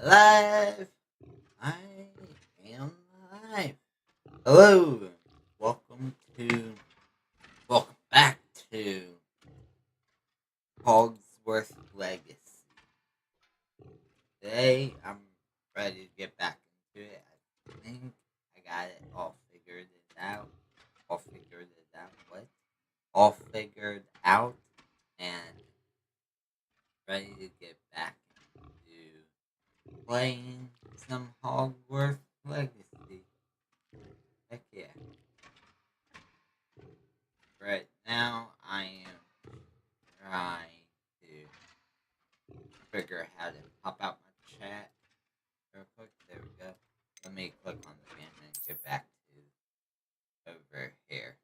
Alive! I am alive. Hello, welcome to, welcome back to Hogwarts Legacy. Today, I'm ready to get back into it. I think I got it all figured it out. All figured it out. What? All figured out, and ready to get back into playing some Hogwarts Legacy. Heck yeah. Right now, I am trying to figure how to pop out my chat real quick. There we go. Let me click on the game and get back to over here.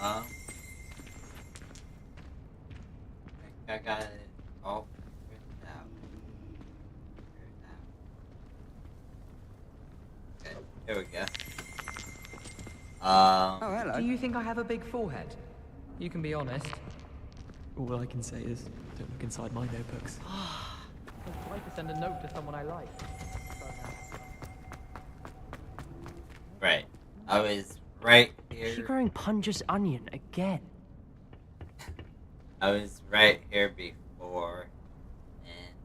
I think I got it all figured out. Okay, here we go. Oh, hello. Do you think I have a big forehead? You can be honest. All I can say is, don't look inside my notebooks. I'll try to send a note to someone I like. Right. I was right here. Is she growing Punja's onion again? I was right here before and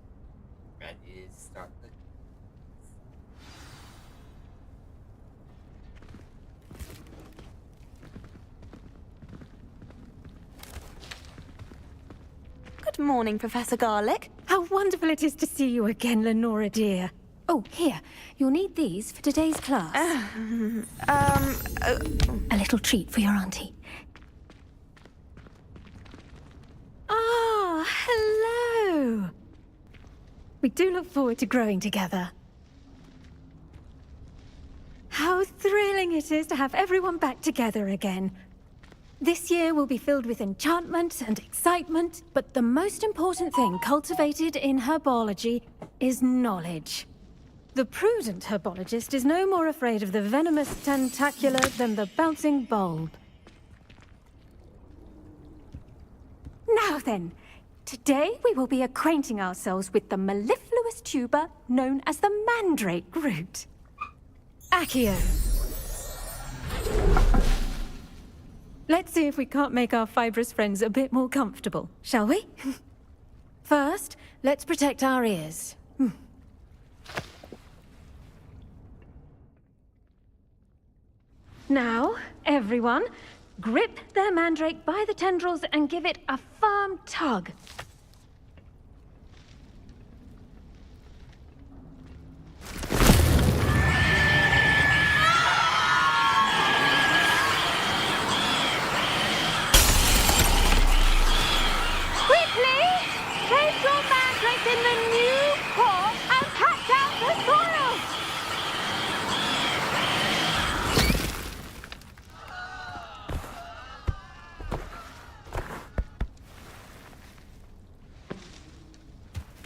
ready to start the. Good morning, Professor Garlick. How wonderful it is to see you again, Lenora dear. Oh, here. You'll need these for today's class. A little treat for your auntie. Ah, hello. We do look forward to growing together. How thrilling it is to have everyone back together again. This year will be filled with enchantment and excitement, but the most important thing cultivated in herbology is knowledge. The prudent herbologist is no more afraid of the venomous tentacular than the bouncing bulb. Now then, today we will be acquainting ourselves with the mellifluous tuber known as the mandrake root. Accio. Let's see if we can't make our fibrous friends a bit more comfortable, shall we? First, let's protect our ears. Now, everyone, grip their mandrake by the tendrils and give it a firm tug. Quickly! Place your mandrake in the new pot and patch out the soil!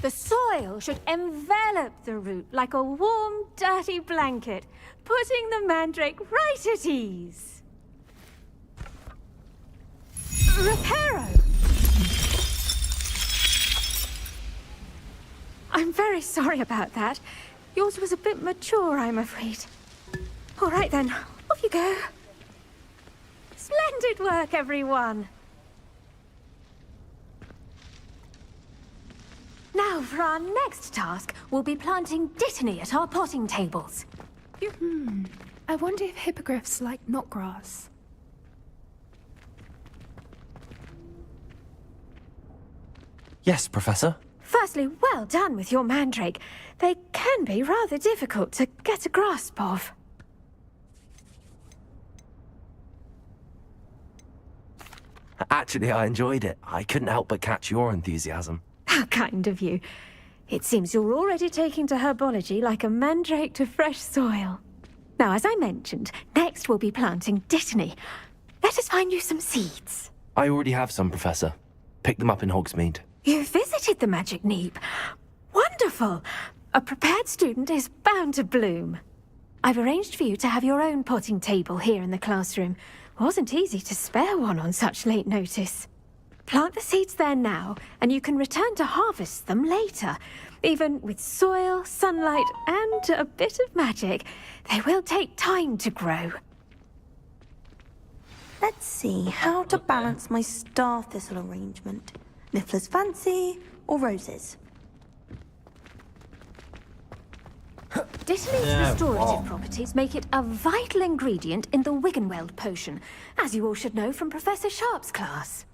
The soil should envelop the root like a warm, dirty blanket, putting the mandrake right at ease. Reparo! I'm very sorry about that. Yours was a bit mature, I'm afraid. All right then, off you go. Splendid work, everyone! Now, for our next task, we'll be planting dittany at our potting tables. I wonder if hippogriffs like knotgrass. Yes, Professor. Firstly, well done with your mandrake. They can be rather difficult to get a grasp of. At Actually, I enjoyed it. I couldn't help but catch your enthusiasm. How kind of you. It seems you're already taking to herbology like a mandrake to fresh soil. Now, as I mentioned, next we'll be planting dittany. Let us find you some seeds. I already have some, Professor. Picked them up in Hogsmeade. You visited the Magic Neep. Wonderful! A prepared student is bound to bloom. I've arranged for you to have your own potting table here in the classroom. Wasn't easy to spare one on such late notice. Plant the seeds there now, and you can return to harvest them later. Even with soil, sunlight, and a bit of magic, they will take time to grow. Let's see how to balance my star thistle arrangement. Niffler's fancy or roses? Dittany's Yeah, restorative wow. properties make it a vital ingredient in the Wiggenweld potion, as you all should know from Professor Sharp's class.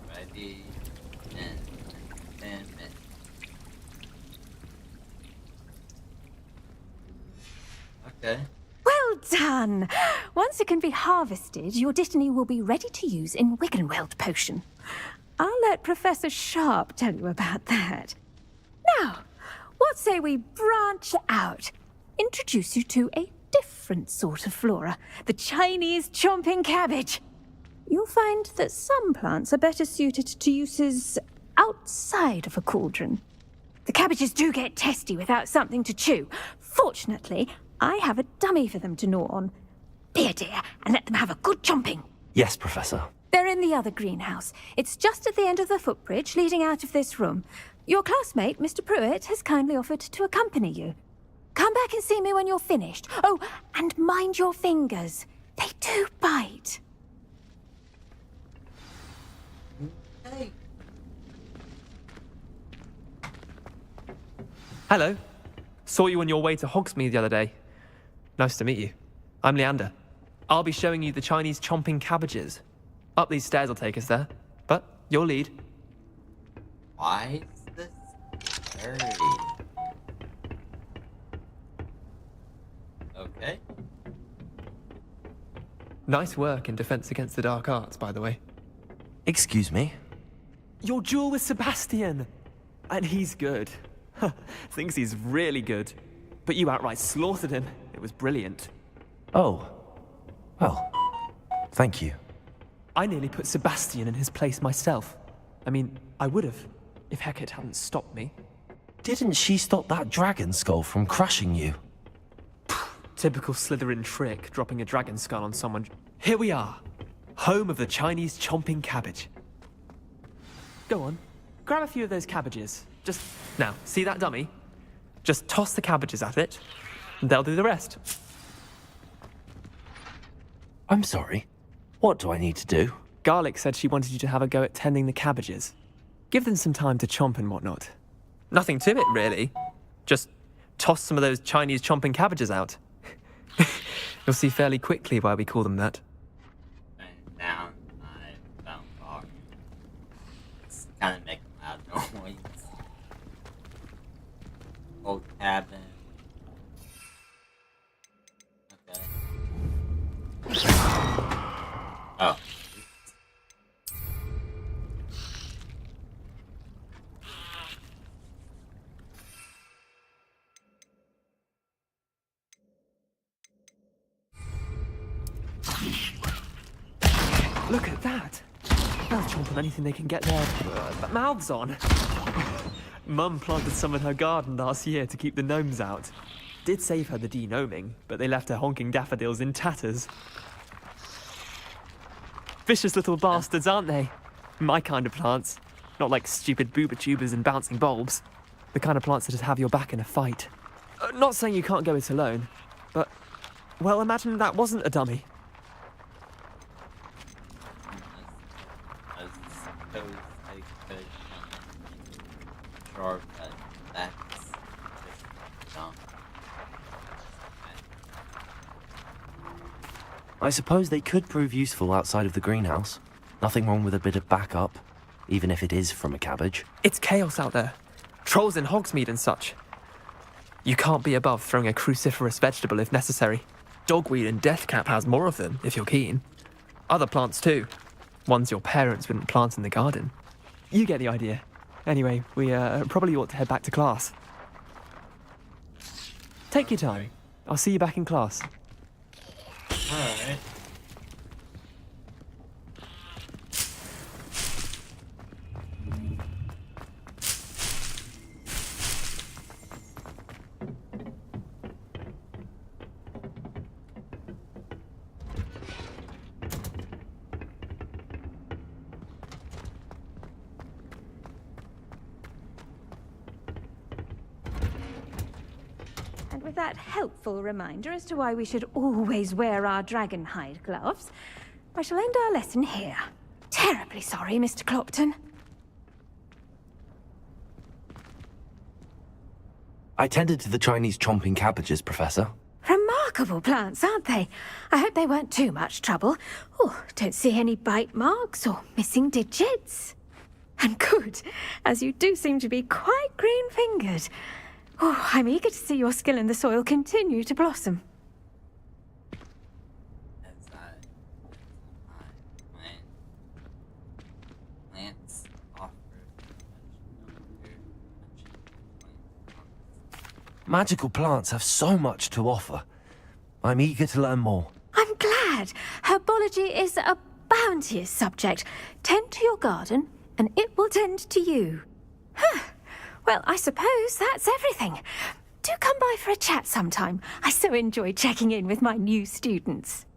Ready in 10 minutes. Okay. Well done! Once it can be harvested, your Dittany will be ready to use in Wiggenweld potion. I'll let Professor Sharp tell you about that. Now, what say we branch out? Introduce you to a different sort of flora, the Chinese chomping cabbage. You'll find that some plants are better suited to uses outside of a cauldron. The cabbages do get testy without something to chew. Fortunately, I have a dummy for them to gnaw on. Be a dear and let them have a good chomping. Yes, Professor. They're in the other greenhouse. It's just at the end of the footbridge leading out of this room. Your classmate, Mr. Pruitt, has kindly offered to accompany you. Come back and see me when you're finished. Oh, and mind your fingers. They do bite. Hey. Hello. Saw you on your way to Hogsmeade the other day. Nice to meet you. I'm Leander. I'll be showing you the Chinese chomping cabbages. Up these stairs will take us there, but your lead. Why is this dirty? Okay. Nice work in Defense Against the Dark Arts, by the way. Excuse me? Your duel with Sebastian! And he's good. Thinks he's really good. But you outright slaughtered him. It was brilliant. Oh. Well, thank you. I nearly put Sebastian in his place myself. I mean, I would have, if Hecate hadn't stopped me. Didn't she stop that dragon skull from crushing you? Typical Slytherin trick, dropping a dragon skull on someone. Here we are, home of the Chinese chomping cabbage. Go on, grab a few of those cabbages. Just, now, see that dummy? Just toss the cabbages at it, and they'll do the rest. I'm sorry. What do I need to do? Garlic said she wanted you to have a go at tending the cabbages. Give them some time to chomp and whatnot. Nothing to it, really. Just toss some of those Chinese chomping cabbages out. You'll see fairly quickly why we call them that. And down, I found rock. It's kind of making loud noise. Old cabin. Okay. Oh. Look at that! They'll chomp on anything they can get their mouths on. Mum planted some in her garden last year to keep the gnomes out. Did save her the de-gnoming, but they left her honking daffodils in tatters. Vicious little bastards, aren't they? My kind of plants. Not like stupid booba tubers and bouncing bulbs. The kind of plants that just have your back in a fight. Not saying you can't go it alone, but, well, imagine that wasn't a dummy. I suppose I could sure, but that's just dumb. I suppose they could prove useful outside of the greenhouse. Nothing wrong with a bit of backup, even if it is from a cabbage. It's chaos out there. Trolls in Hogsmeade and such. You can't be above throwing a cruciferous vegetable if necessary. Dogweed and deathcap has more of them, if you're keen. Other plants too. Ones your parents wouldn't plant in the garden. You get the idea. Anyway, we probably ought to head back to class. Take your time. I'll see you back in class. Alright. And with that helpful reminder as to why we should always wear our dragon hide gloves, I shall end our lesson here. Terribly sorry, Mr. Clopton. I tended to the Chinese chomping cabbages, Professor. Remarkable plants, aren't they? I hope they weren't too much trouble. Oh, don't see any bite marks or missing digits. And good, as you do seem to be quite green-fingered. Oh, I'm eager to see your skill in the soil continue to blossom. That's not plant. Plants offer Magical plants have so much to offer. I'm eager to learn more. I'm glad. Herbology is a bounteous subject. Tend to your garden, and it will tend to you. Huh. Well, I suppose that's everything. Do come by for a chat sometime. I so enjoy checking in with my new students.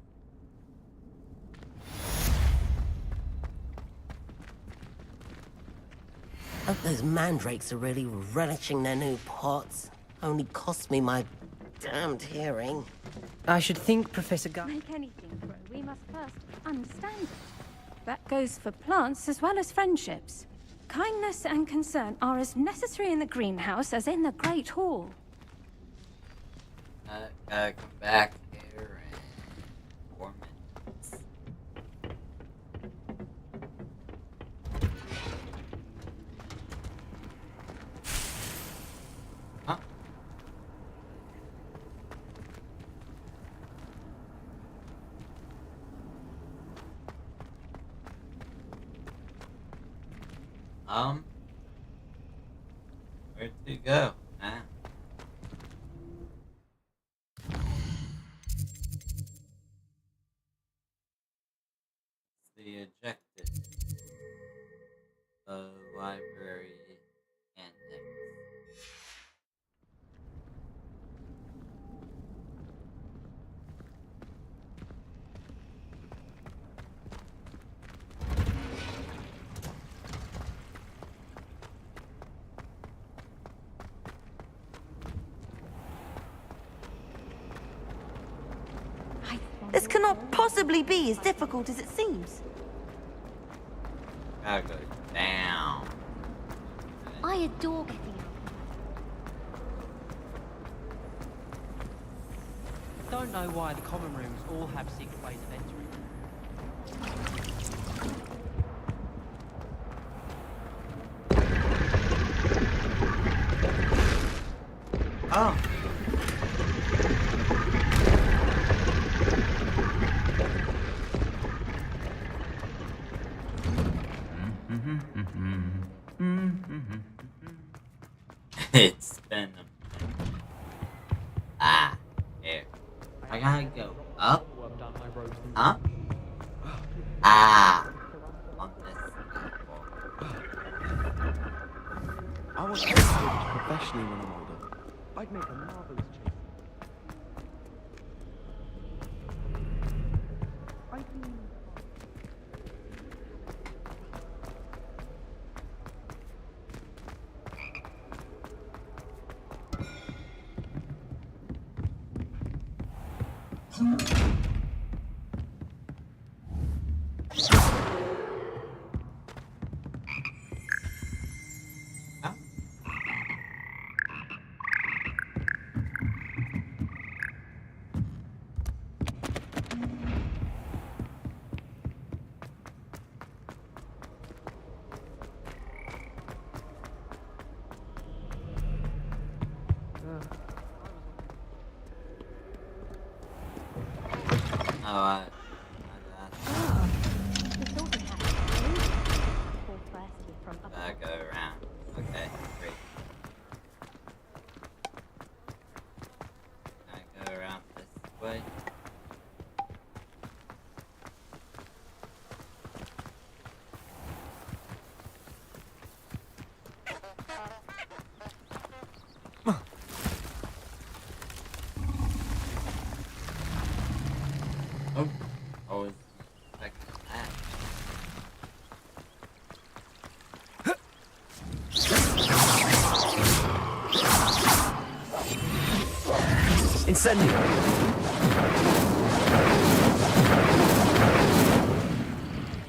Hope those mandrakes are really relishing their new pots. Only cost me my damned hearing. I should think, Professor Gu- Make anything grow, we must first understand it. That goes for plants as well as friendships. Kindness and concern are as necessary in the greenhouse as in the Great Hall. gotta come back here in 4 minutes. Huh? Where'd you go? Huh? The ejected library annex. This cannot possibly be as difficult as it seems. Gotta go down. I adore getting out. Don't know why the common rooms all have secret ways of entering. Oh. It's been here. I gotta go up. Huh? On this level. I want to coach professionally when I'm older. I'd make a marvelous chief. I Ah, the sorting hat. Or firstly from up. go around. Okay, great. I go around this way. Oh, I was expecting that. Incendio!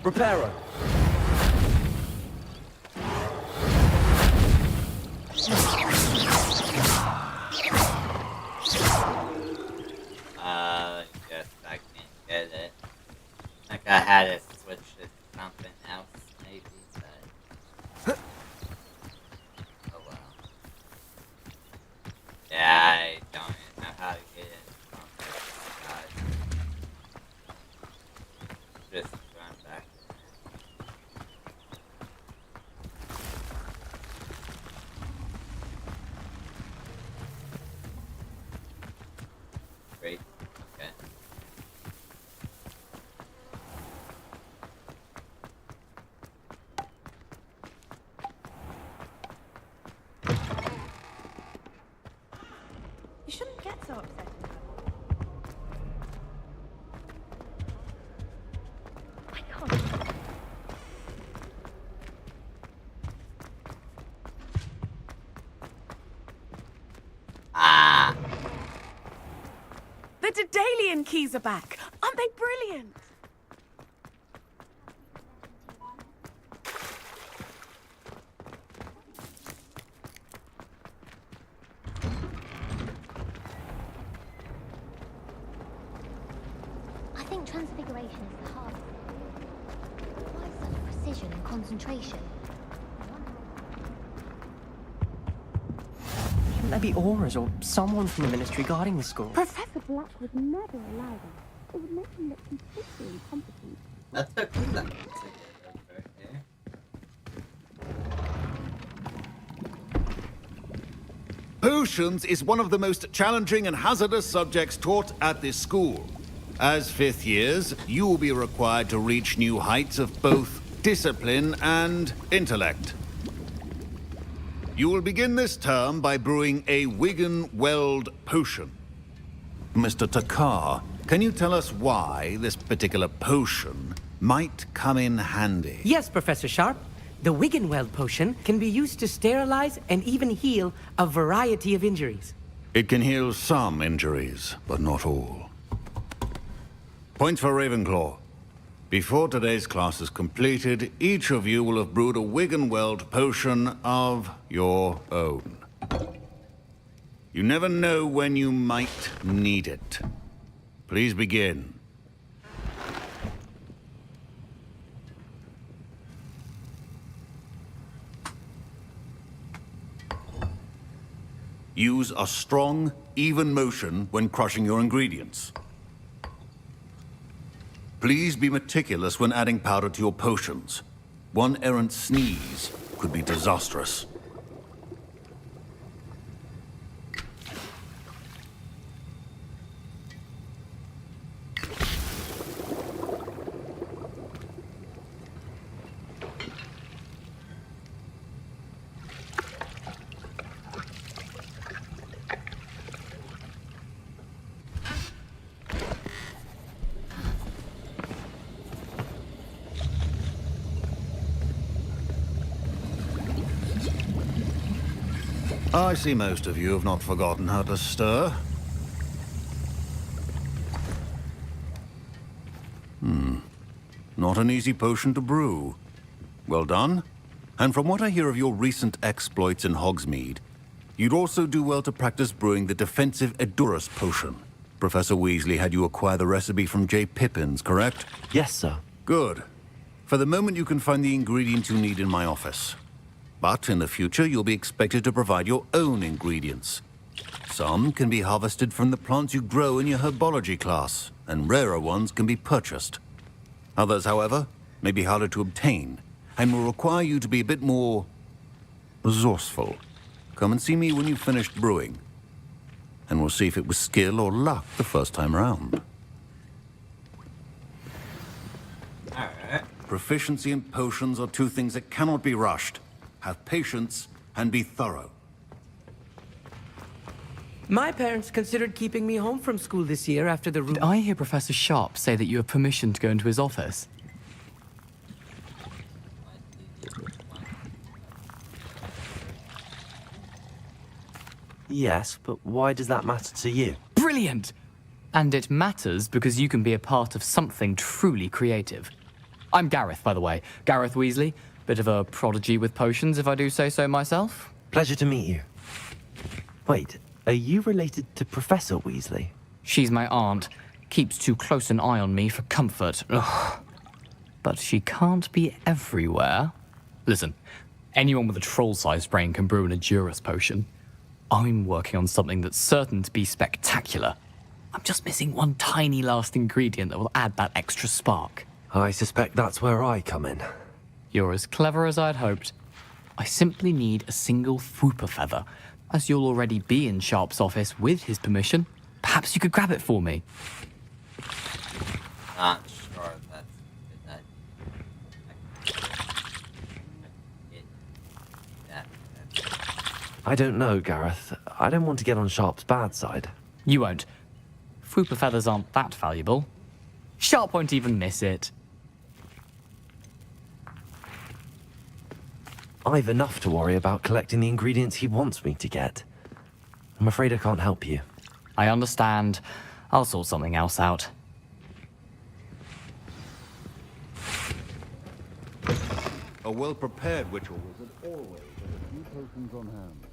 Reparo! Guess I can't get it. Like I had to switch it to something else, maybe, but oh well. Yeah, I don't even know how to get it from this, guys. Just run back. Great. Okay. You shouldn't get so upset. I can't. Ah. The Daedalian keys are back. Aren't they brilliant? I think transfiguration is the hardest. It requires such precision and concentration. Shouldn't there be auras or someone from the ministry guarding the school? Professor Black would never allow that. It would make him look completely incompetent. That took me seconds to get over here. Potions is one of the most challenging and hazardous subjects taught at this school. As fifth years, you will be required to reach new heights of both discipline and intellect. You will begin this term by brewing a Wigan-Weld potion. Mr. Takar, can you tell us why this particular potion might come in handy? Yes, Professor Sharp. The Wiggenweld potion can be used to sterilize and even heal a variety of injuries. It can heal some injuries, but not all. Points for Ravenclaw. Before today's class is completed, each of you will have brewed a Wiggenweld potion of your own. You never know when you might need it. Please begin. Use a strong, even motion when crushing your ingredients. Please be meticulous when adding powder to your potions. One errant sneeze could be disastrous. I see most of you have not forgotten how to stir. Not an easy potion to brew. Well done. And from what I hear of your recent exploits in Hogsmeade, you'd also do well to practice brewing the defensive Edurus potion. Professor Weasley had you acquire the recipe from J. Pippin's, correct? Yes, sir. Good. For the moment, you can find the ingredients you need in my office. But in the future, you'll be expected to provide your own ingredients. Some can be harvested from the plants you grow in your herbology class. and rarer ones can be purchased. Others, however, may be harder to obtain, and will require you to be a bit more resourceful. Come and see me when you've finished brewing, and we'll see if it was skill or luck the first time around. Alright. Proficiency in potions are two things that cannot be rushed. Have patience and be thorough. My parents considered keeping me home from school this year after the... Did I hear Professor Sharp say that you have permission to go into his office? Yes, but why does that matter to you? Brilliant! And it matters because you can be a part of something truly creative. I'm Gareth, by the way. Gareth Weasley. Bit of a prodigy with potions, if I do say so myself. Pleasure to meet you. Wait, are you related to Professor Weasley? She's my aunt. Keeps too close an eye on me for comfort. Ugh. But she can't be everywhere. Listen, anyone with a troll-sized brain can brew an Edurus potion. I'm working on something that's certain to be spectacular. I'm just missing one tiny last ingredient that will add that extra spark. I suspect that's where I come in. You're as clever as I'd hoped. I simply need a single Fwooper feather. As you'll already be in Sharp's office with his permission, perhaps you could grab it for me. Not sure that's a good I don't know, Gareth. I don't want to get on Sharp's bad side. You won't. Fwooper feathers aren't that valuable. Sharp won't even miss it. I've enough to worry about collecting the ingredients he wants me to get. I'm afraid I can't help you. I understand. I'll sort something else out. A well-prepared witcher wizard always has a few potions on hand.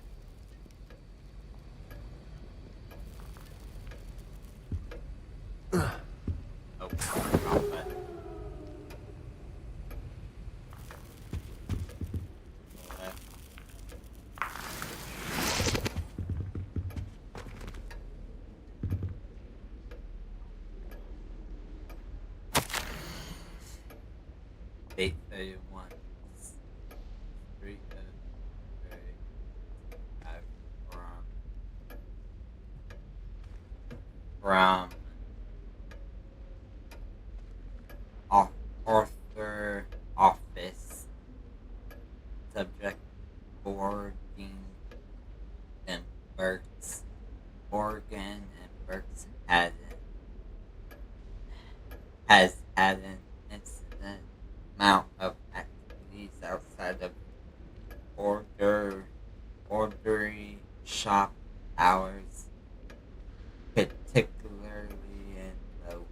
Date 31. 3 from Arthur office. Subject boarding and Berks. Oregon and Berks has had an incident amount of activities outside of ordering shop hours, particularly in the wee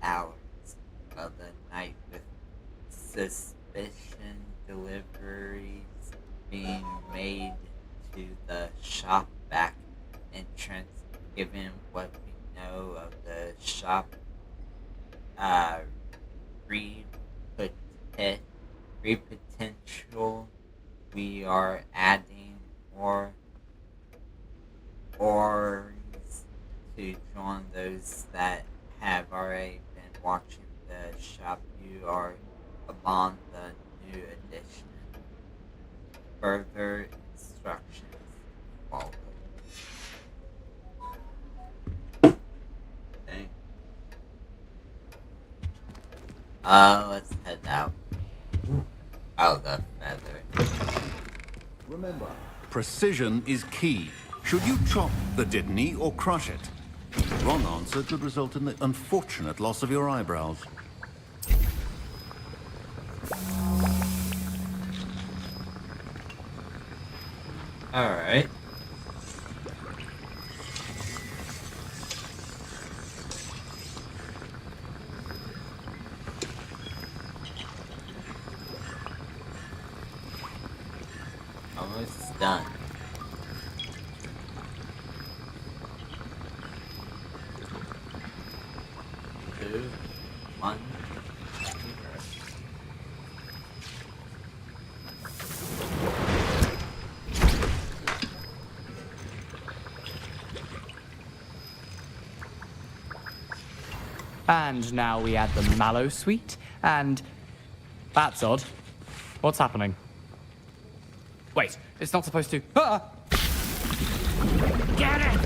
hours of the night, with suspicion deliveries being made to the shop back entrance. Given what we know of the shop potential, we are adding more orgs to join those that have already been watching the shop. You are among the new addition. Further instructions follow. Okay. Let's head out. Oh, the feather. Remember, precision is key. Should you chop the Dittany or crush it? The wrong answer could result in the unfortunate loss of your eyebrows. Alright. Almost done. Two, one. And now we add the mallow sweet, and... That's odd. What's happening? Wait, it's not supposed to... Ah! Get it!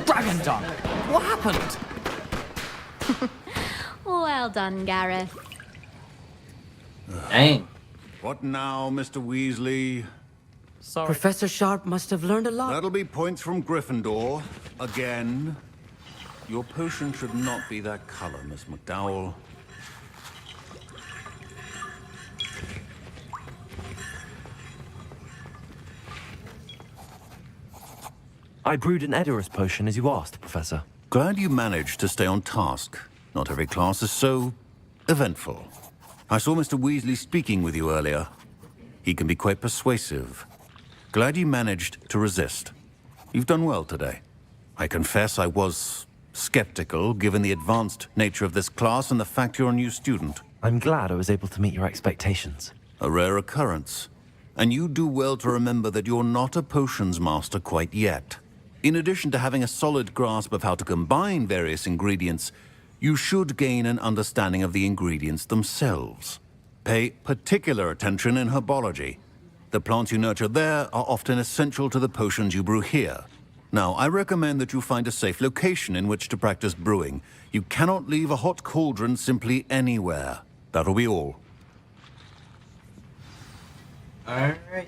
Dragon dung! What happened? Well done, Gareth. Dang. What now, Mr. Weasley? Sorry. Professor Sharp must have learned a lot. That'll be points from Gryffindor. Again. Your potion should not be that color, Miss McDowell. I brewed an Edorus potion as you asked, Professor. Glad you managed to stay on task. Not every class is so eventful. I saw Mr. Weasley speaking with you earlier. He can be quite persuasive. Glad you managed to resist. You've done well today. I confess I was skeptical, given the advanced nature of this class and the fact you're a new student. I'm glad I was able to meet your expectations. A rare occurrence. And you do well to remember that you're not a potions master quite yet. In addition to having a solid grasp of how to combine various ingredients, you should gain an understanding of the ingredients themselves. Pay particular attention in herbology. The plants you nurture there are often essential to the potions you brew here. Now, I recommend that you find a safe location in which to practice brewing. You cannot leave a hot cauldron simply anywhere. That'll be all. Alright.